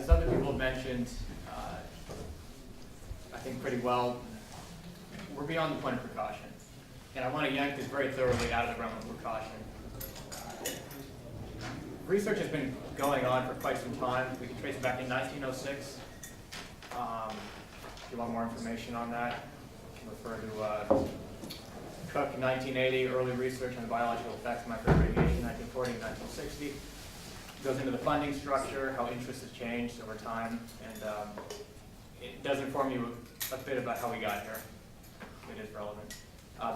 as other people have mentioned, I think pretty well, we're beyond the point of precaution. And I want to yank this very thoroughly out of the realm of precaution. Research has been going on for quite some time. We can trace it back in 1906. If you want more information on that, you can refer to Cook, 1980, early research on the biological effects of microwave radiation, 1940 and 1960. Goes into the funding structure, how interest has changed over time, and it does inform you a bit about how we got here. It is relevant.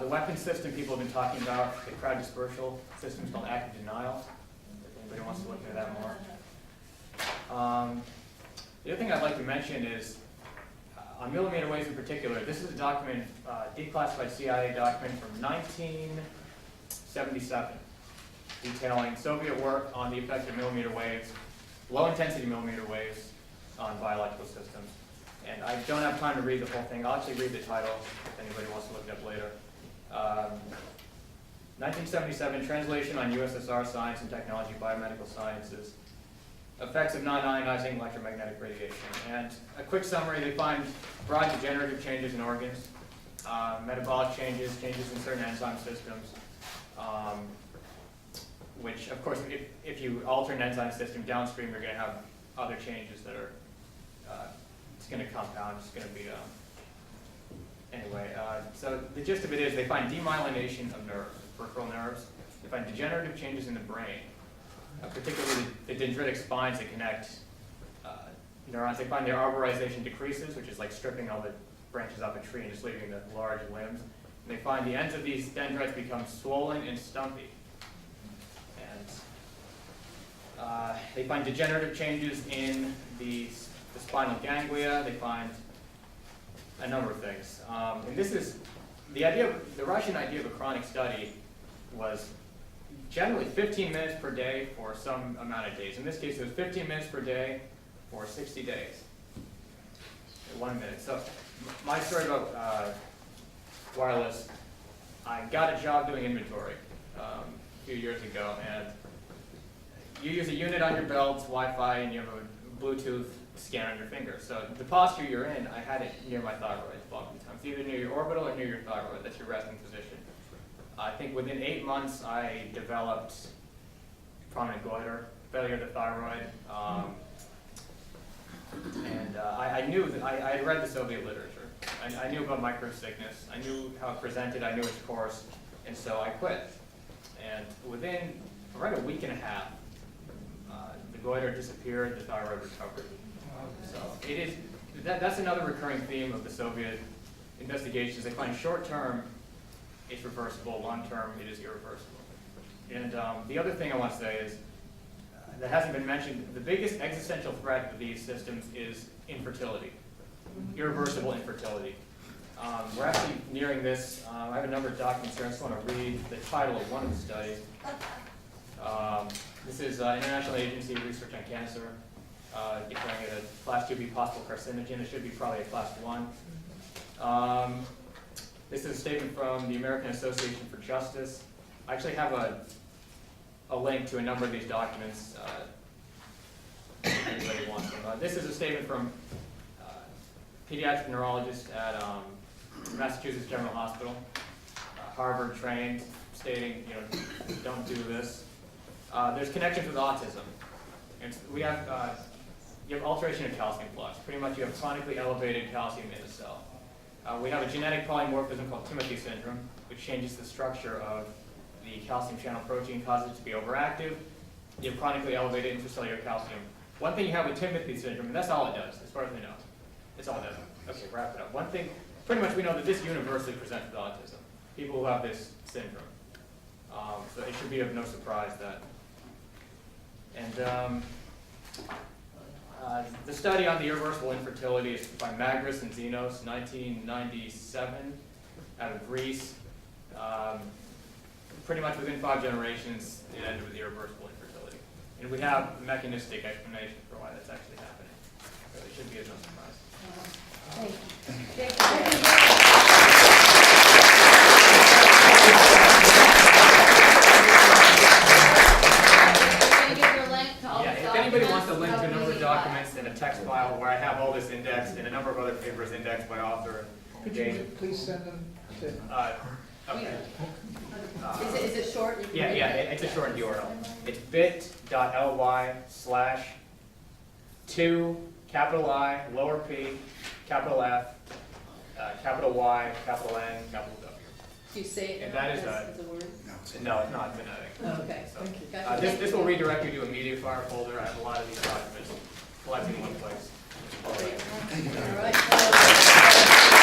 The weapon system people have been talking about, the crowd dispersal system is called active denial. If anybody wants to look into that more. The other thing I'd like to mention is, on millimeter waves in particular, this is a document, declassified CIA document from 1977, detailing Soviet work on the effect of millimeter waves, low-intensity millimeter waves on biological systems. And I don't have time to read the whole thing. I'll actually read the title if anybody wants to look it up later. 1977, Translation on USSR Science and Technology, Biomedical Sciences, Effects of Non-Ionizing Electromagnetic Radiation. And a quick summary, they find broad degenerative changes in organs, metabolic changes, changes in certain enzyme systems, which, of course, if you alter an enzyme system downstream, you're going to have other changes that are, it's going to compound, it's going to be, anyway. So the gist of it is they find demyelination of nerves, peripheral nerves. They find degenerative changes in the brain, particularly the dendritic spines that connect neurons. They find their arborization decreases, which is like stripping all the branches off a tree and just leaving the large limbs. And they find the ends of these dendrites become swollen and stumpy. And they find degenerative changes in the spinal ganglia. They find a number of things. And this is the idea, the Russian idea of a chronic study was generally 15 minutes per day for some amount of days. In this case, it was 15 minutes per day for 60 days. 1 minute. So my story about wireless, I got a job doing inventory a few years ago, and you use a unit on your belt, Wi-Fi, and you have a Bluetooth scan on your finger. So the posture you're in, I had it near my thyroid the bulk of the time. It's either near your orbital or near your thyroid. That's your resting position. I think within 8 months, I developed prominent goiter, failure of the thyroid, and I knew that I had read the Soviet literature. I knew about microsickness. I knew how it presented. I knew its course, and so I quit. And within around a week and a half, the goiter disappeared. The thyroid recovered. So it is that's another recurring theme of the Soviet investigations. They find short-term it's reversible, long-term it is irreversible. And the other thing I want to say is, that hasn't been mentioned, the biggest existential threat of these systems is infertility, irreversible infertility. We're actually nearing this. I have a number of documents here. I just want to read the title of one of the studies. This is International Agency of Research on Cancer, declaring it a Class 2B possible carcinogen. It should be probably a Class 1. This is a statement from the American Association for Justice. I actually have a link to a number of these documents if anybody wants them. This is a statement from a pediatric neurologist at Massachusetts General Hospital, Harvard trained, stating, don't do this. There's connections with autism. And you have alteration of calcium flux. Pretty much you have chronically elevated calcium in the cell. We have a genetic polymorphism called Timothy syndrome, which changes the structure of the calcium channel protein, causes it to be overactive. You have chronically elevated intracellular calcium. One thing you have with Timothy syndrome, and that's all it does, as far as we know. That's all it does. Okay, wrap it up. One thing, pretty much we know that this universally presents with autism. People who have this syndrome. So it should be of no surprise that. And the study on the irreversible infertility is by Magris and Xenos, 1997, out of Greece. Pretty much within 5 generations, it ended with irreversible infertility. And we have a mechanistic explanation for why that's actually happening. So it should be of no surprise. Thank you. Yeah, if anybody wants wants a link to a number of documents in a text file where I have all this indexed and a number of other papers indexed by author and Could you date. please send them to? Okay. Is it short? You can Yeah, read yeah, it. it's a short URL. It's bit.ly/2 capital I, lower p, capital F, capital Y, capital N, capital W. Do you say it And now that is as a word? No, it's not phonetic. Oh, okay. So, Gotcha. this will redirect you to a media file folder. I have a lot of these documents collected in one place. Great. All right.